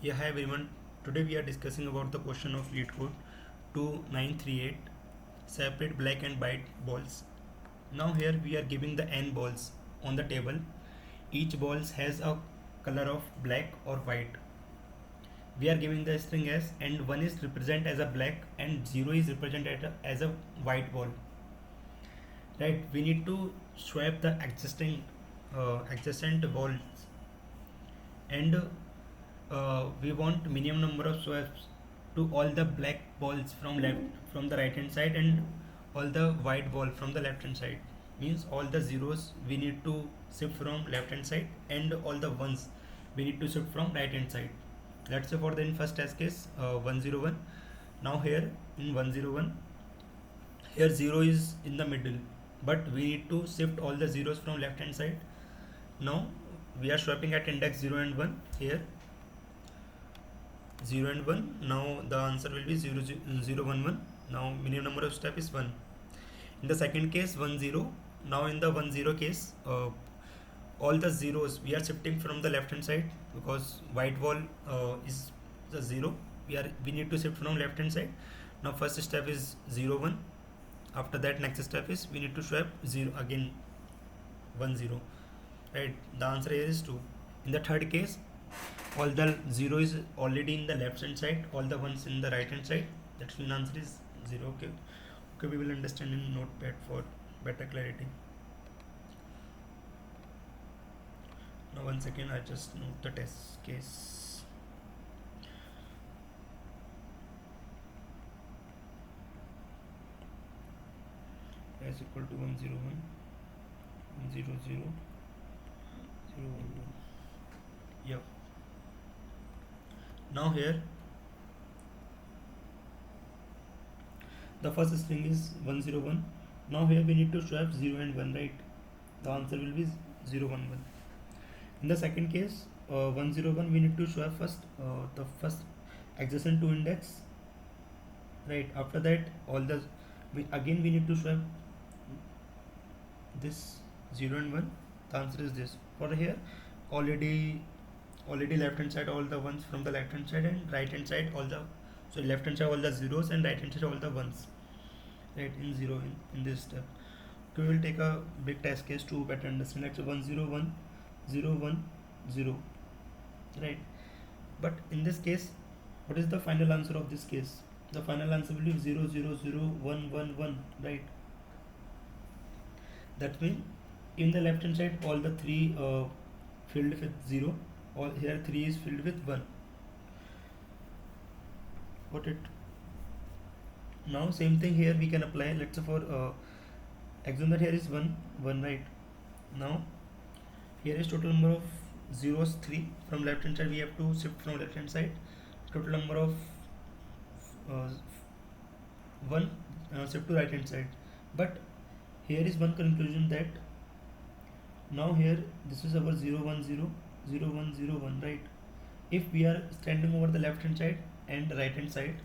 Yeah, hi everyone. Today we are discussing about the question of lead code 2938 separate black and white balls. Now here we are giving the n balls on the table. Each balls has a color of black or white. We are giving the string as and 1 is represent as a black and 0 is represented as a white ball. Right? We need to swap the existing adjacent balls and we want minimum number of swaps to all the black balls from the right hand side and all the white ball from the left hand side. Means all the zeros we need to shift from left hand side and all the ones we need to shift from right hand side. Let's say for the in first test case 101. Now here in 101, here 0 is in the middle, but we need to shift all the zeros from left hand side. Now we are swapping at index 0 and 1 here 0 and 1. Now the answer will be 0, 0 1 1. Now minimum number of step is 1. In the second case 1 0. Now in the 1 0 case all the zeros we are shifting from the left hand side because white wall is the 0. We need to shift from left hand side. Now first step is 0 1. After that next step is we need to swap 0 again 1 0. Right, the answer here is 2. In the third case all the 0 is already in the left hand side, all the ones in the right hand side. That's mean answer is 0. Okay, we will understand in notepad for better clarity. Now one second, I just note the test case. Is equal to 101 100 011. Yep. Now here the first string is 101. Now here we need to swap 0 and 1, right? The answer will be 0 1 1. In the second case 101, we need to swap first the first adjacent to index, right? After that all the we need to swap this 0 and 1. The answer is this. For here already left hand side all the ones from the left hand side and right hand side all the left hand side all the zeros and right hand side all the ones, right? In 0 in this step. Okay, we will take a big test case to better understand. Let's say 101 0 1 0, right? But in this case what is the final answer of this case? The final answer will be 0 0 0 1 1 1, right? That means in the left hand side all the three filled with 0, all here 3 is filled with 1. Got it? Now same thing here we can apply. Let's say for assume that here is 1 1, right? Now here is total number of zeros 3. From left hand side we have to shift from left hand side. Total number of 1 shift to right hand side. But here is one conclusion that now here this is our 0 1 0 0 1 0 1, right? If we are standing over the left hand side and right hand side,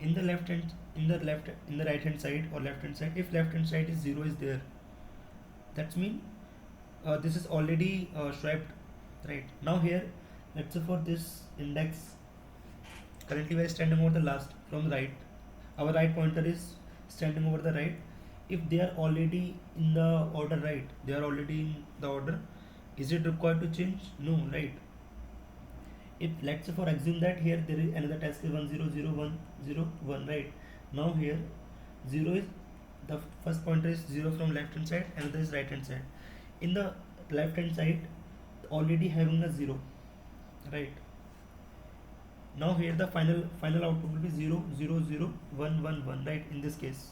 in the right hand side or left hand side, if left hand side is 0 is there, that means this is already swapped, right? Now here let's say for this index currently we are standing over the last from right, our right pointer is standing over the right. If they are already in the order, right, they are already in the order, is it required to change? No, right? If let's say for assume that here there is another task is 1 0 0 1 0 1, right? Now here 0 is the first pointer is 0 from left hand side, another is right hand side. In the left hand side already having a 0, right? Now here the final output will be 0 0 0 1 1 1, right? In this case,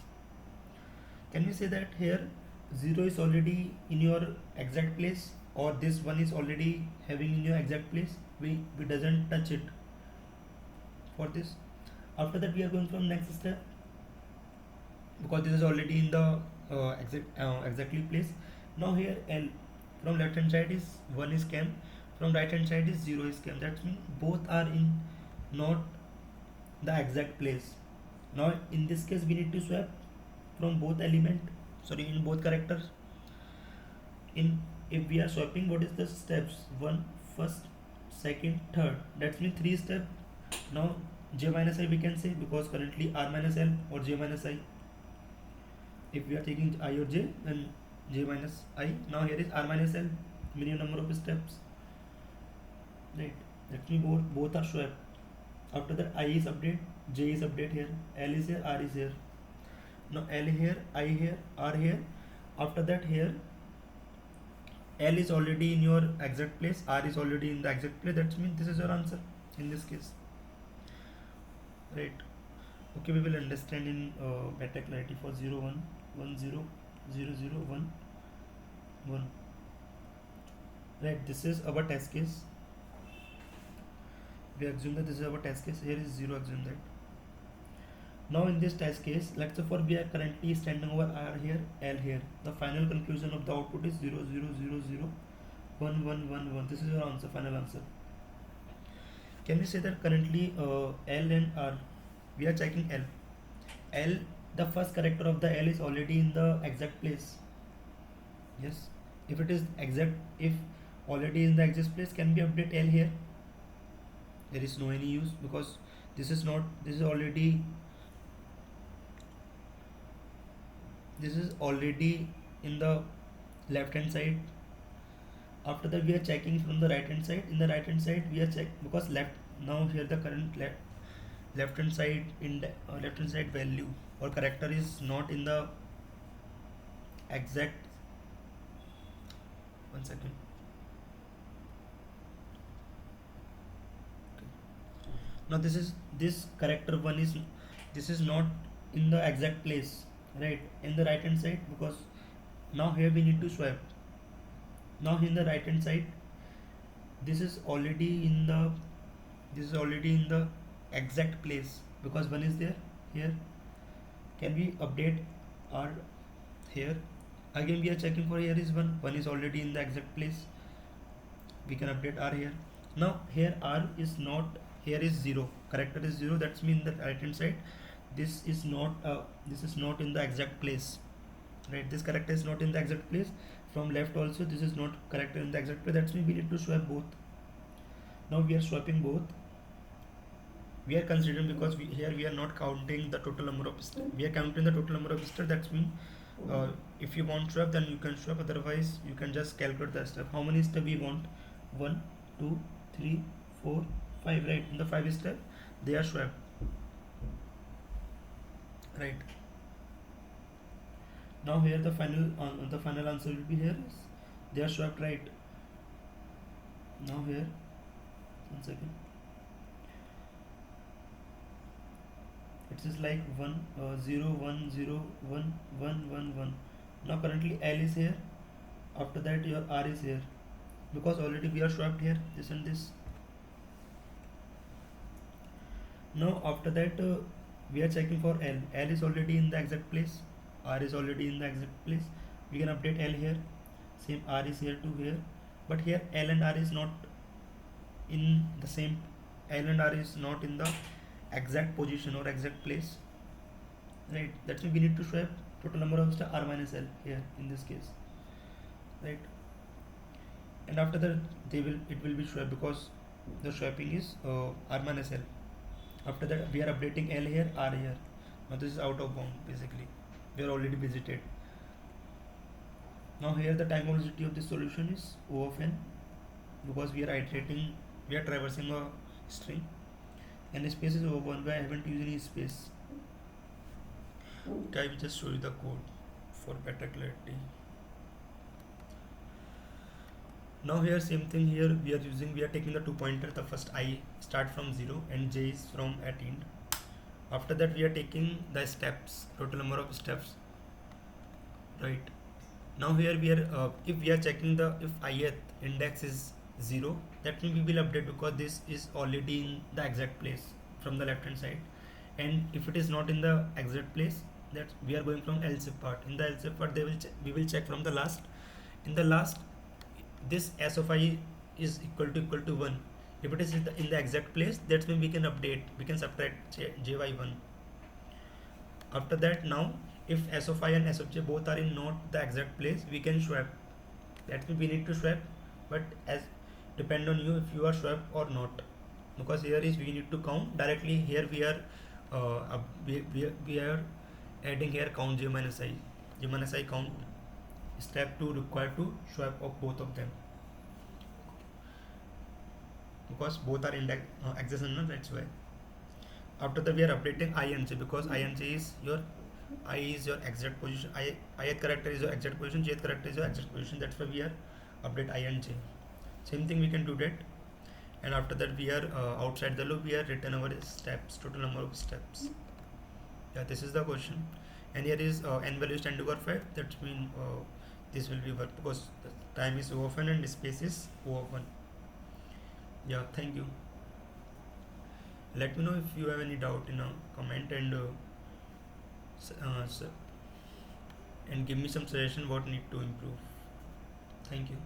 can we say that here 0 is already in your exact place, or this 1 is already having in your exact place? We doesn't touch it for this. After that we are going from next step because this is already in the exactly place. Now here L from left hand side is 1 is cam, from right hand side is 0 is cam. That means both are in not the exact place. Now in this case we need to swap from both in both characters. In if we are swapping, what is the steps? One, first second, third. That means 3 step. Now j minus I we can say, because currently r minus l or j minus I. If we are taking I or j, then j minus I. Now here is r minus l, minimum number of steps. Right. That means both are swapped. After that I is update, j is update here, l is here, r is here. Now l here, I here, r here. After that here L is already in your exact place, R is already in the exact place. That means this is your answer in this case, right? Okay, we will understand in better clarity for 0 1 1 0 0 0 1 1. Right, this is our test case. We assume that this is our test case. Here is 0, assume that. Now in this test case, let's say for we are currently standing over R here, L here. The final conclusion of the output is 0 0 0 0 1 1 1 1. This is your answer, final answer. Can we say that currently L and R, we are checking L. L, the first character of the L is already in the exact place. Yes. If it is exact, if already in the exact place, can we update L here? There is no any use, because this is not, this is already in the left hand side. After that we are checking from the right hand side. In the right hand side we are check, because left, now here the current left hand side in left hand side value or character is not in the exact, one second. Now this character one is, this is not in the exact place, right, in the right hand side, because now here we need to swap. Now in the right hand side, this is already in the exact place, because one is there here. Can we update R here? Again we are checking for, here is one is already in the exact place. We can update R here. Now here R is not, here is 0, character is 0. That's mean that right hand side, this is not in the exact place, right? This character is not in the exact place. From left also this is not character in the exact place. That's mean we need to swap both. Now we are swapping both. We are considering, because here we are not counting the total number of steps. We are counting the total number of steps. That's mean if you want swap, then you can swap. Otherwise you can just calculate the step. How many steps we want? 1 2 3 4 5, right? In the 5 step they are swapped, right? Now here the final answer will be, here is they are swapped, right? Now here, one second, it is like 1 0 1 0 1 1 1 1. Now currently L is here. After that your R is here, because already we are swapped here, this and this. Now after that we are checking for L. L is already in the exact place, R is already in the exact place. We can update L here, same R is here to here. But here L and R is not in the same, L and R is not in the exact position or exact place, right? That means we need to swap total number of steps R minus L here in this case, right? And after that it will be swapped, because the swapping is R minus L. After that we are updating L here, R here. Now this is out of bound, basically we are already visited. Now here the time complexity of this solution is O of n, because we are iterating, we are traversing a string, and the space is over 1 by, I haven't used any space. Okay, I will just show you the code for better clarity. Now here same thing, here we are taking the 2 pointer. The first I start from 0 and j is from at end. After that we are taking the steps, total number of steps, right? Now here we are if we are checking the, if ith index is 0, that means we will update, because this is already in the exact place from the left hand side. And if it is not in the exact place, that we are going from else if part. In the else if part we will check from the last. In the last, this s of I is equal to 1. If it is in the exact place, that's when we can update, we can subtract j by 1. After that, now if s of I and s of j both are in not the exact place, we can swap. That means we need to swap, but as depend on you if you are swap or not, because here is we need to count directly. Here we are adding here count j minus I count step 2 required to swap of both of them, because both are index accession, that's why. After that we are updating I and j, because I and j is your I is your exact position, ith character is your exact position, jth character is your exact position, that's why we are update I and j. Same thing we can do that. And after that we are outside the loop, we are written our steps, total number of steps. Yeah, this is the question. And here is n values tend to over 5, that means this will be work, because the time is O of n and space is O of 1. Yeah, thank you. Let me know if you have any doubt in a comment, and and give me some suggestion what need to improve. Thank you.